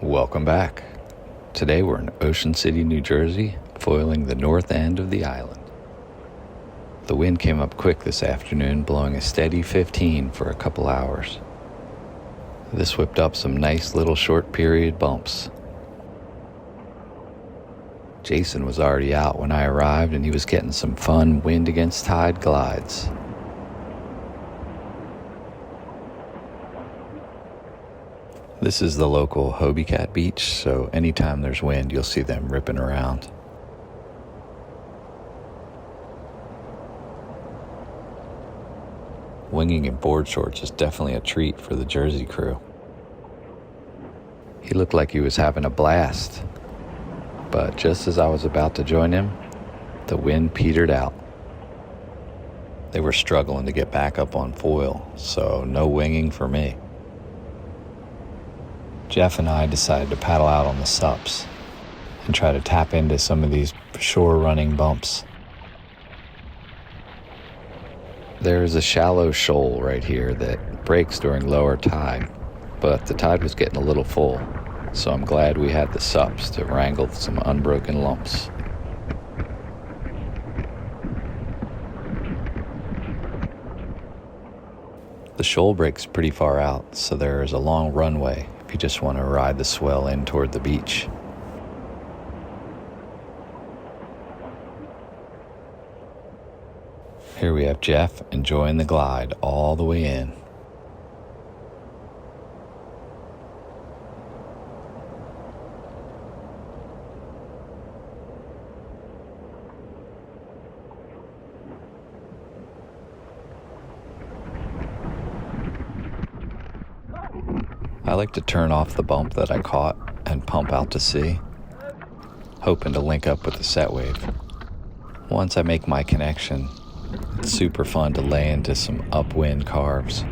Welcome back. Today we're in Ocean City, New Jersey, foiling the north end of the island. The wind came up quick this afternoon, blowing a steady 15 for a couple hours. This whipped up some nice little short period bumps. Jason was already out when I arrived, and he was getting some fun wind against tide glides. This is the local Hobie Cat beach, so anytime there's wind, you'll see them ripping around. Winging in board shorts is definitely a treat for the Jersey crew. He looked like he was having a blast, but just as I was about to join him, the wind petered out. They were struggling to get back up on foil, so no winging for me. Jeff and I decided to paddle out on the sups and try to tap into some of these shore-running bumps. There is a shallow shoal right here that breaks during lower tide, but the tide was getting a little full, so I'm glad we had the sups to wrangle some unbroken lumps. The shoal breaks pretty far out, so there is a long runway if you just want to ride the swell in toward the beach. Here we have Jeff enjoying the glide all the way in. I like to turn off the bump that I caught and pump out to sea, hoping to link up with the set wave. Once I make my connection, it's super fun to lay into some upwind carves.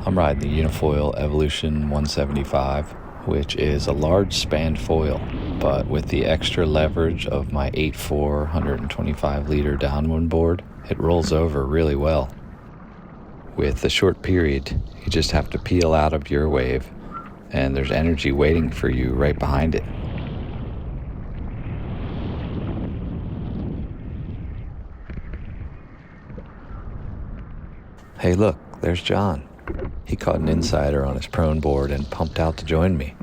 I'm riding the Unifoil Evolution 175, which is a large spanned foil, but with the extra leverage of my 8.4 125-liter Downwind board, it rolls over really well. With a short period, you just have to peel out of your wave, and there's energy waiting for you right behind it. Hey look, there's John. He caught an insider on his prone board and pumped out to join me.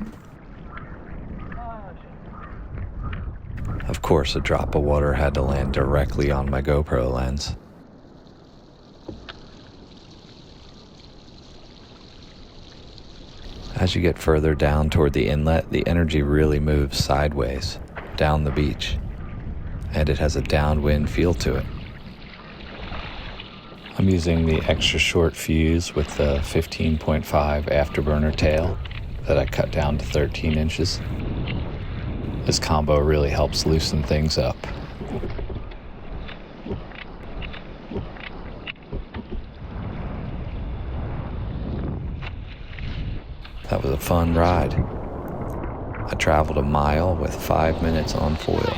Of course, a drop of water had to land directly on my GoPro lens. As you get further down toward the inlet, the energy really moves sideways down the beach, and it has a downwind feel to it. I'm using the extra short fuse with the 15.5 afterburner tail that I cut down to 13 inches. This combo really helps loosen things up. That was a fun ride. I traveled a mile with 5 minutes on foil.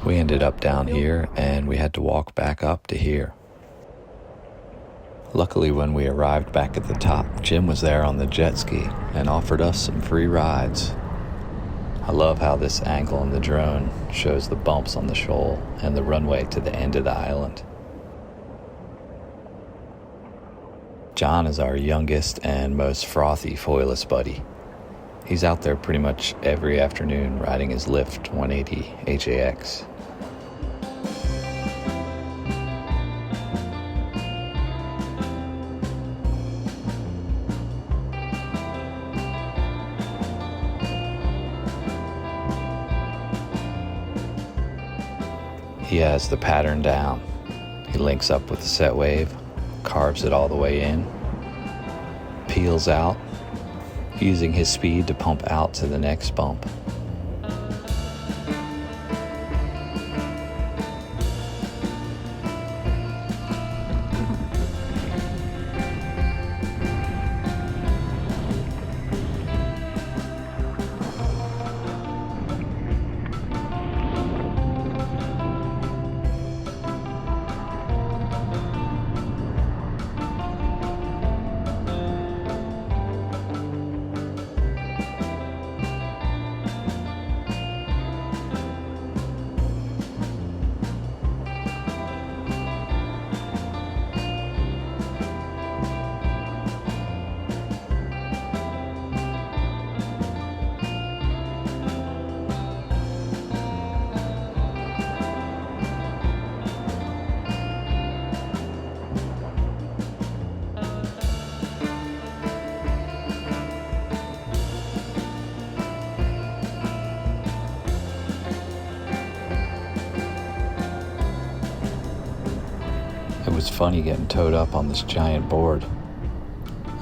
We ended up down here, and we had to walk back up to here. Luckily, when we arrived back at the top, Jim was there on the jet ski and offered us some free rides. I love how this angle on the drone shows the bumps on the shoal and the runway to the end of the island. John is our youngest and most frothy foilless buddy. He's out there pretty much every afternoon riding his Lift 180 HAX. He has the pattern down. He links up with the set wave, carves it all the way in, peels out, using his speed to pump out to the next bump. was funny getting towed up on this giant board.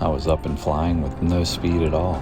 I was up and flying with no speed at all.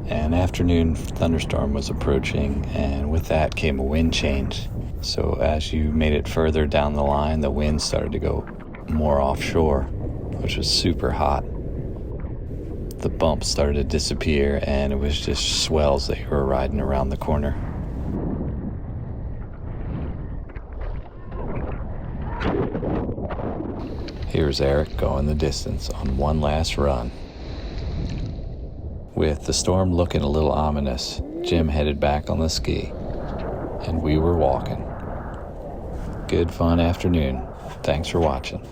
An afternoon thunderstorm was approaching, and with that came a wind change. So as you made it further down the line, the wind started to go more offshore, which was super hot. The bumps started to disappear, and it was just swells that you were riding around the corner. Here's Eric going the distance on one last run. With the storm looking a little ominous, Jim headed back on the ski, and we were walking. Good fun afternoon. Thanks for watching.